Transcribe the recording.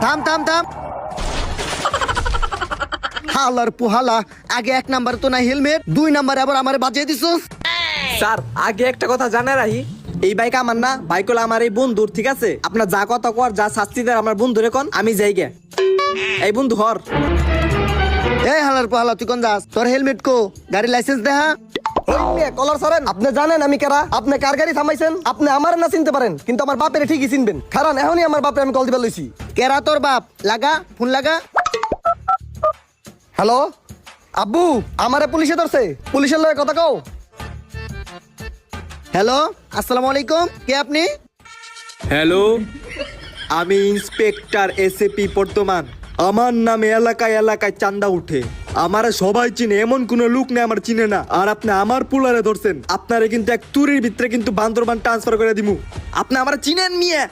থাম থাম থাম। হালার পুহালা, আগে 1 নাম্বার তো না হেলমেট, 2 নাম্বার আবার আমারে বাজিয়ে দিছস। স্যার আগে একটা কথা জানা রাখি, এই বাইক আমার না, বাইক হলো আমার এই বন্ধুর, ঠিক আছে? আপনার যা কথা কর, যা শাস্তি দেয় আমার বন্ধুরে কোন, আমি যাই গে। এই বন্ধু হর। এই হালার পুহালা, তুই কোন যাস? তোর হেলমেট কো? গাড়ি লাইসেন্স দেখা। ওই মিয়া কলার সারেন, আপনি জানেন আমি কারা? আপনি কার গাড়ি থামাইছেন? আপনি আমার না চিনতে পারেন, কিন্তু আমার বাপের ঠিকই চিনবেন। কারণ এখনই আমার বাপে আমি কল দিবার লইছি। কেরা তোর বাপ? লাগা ফোন লাগা। হ্যালো আব্বু, আমারে পুলিশে ধরছে, পুলিশের লগে কথা কও। হ্যালো, আসসালামু আলাইকুম, কে আপনি? হ্যালো, আমি ইন্সপেক্টর এসএপি বর্তমান। আমার নামে এলাকায় এলাকায় চান্দা উঠে, আমারে সবাই চিনে, এমন কোন লোক নেই আমার চিনে না। আর আপনি আমার পুলারে ধরছেন, আপনারে কিন্তু এক তুরির ভিতরে কিন্তু বান্দরবান ট্রান্সফার করে দিমু। আপনি আমার চিনেন মিয়া?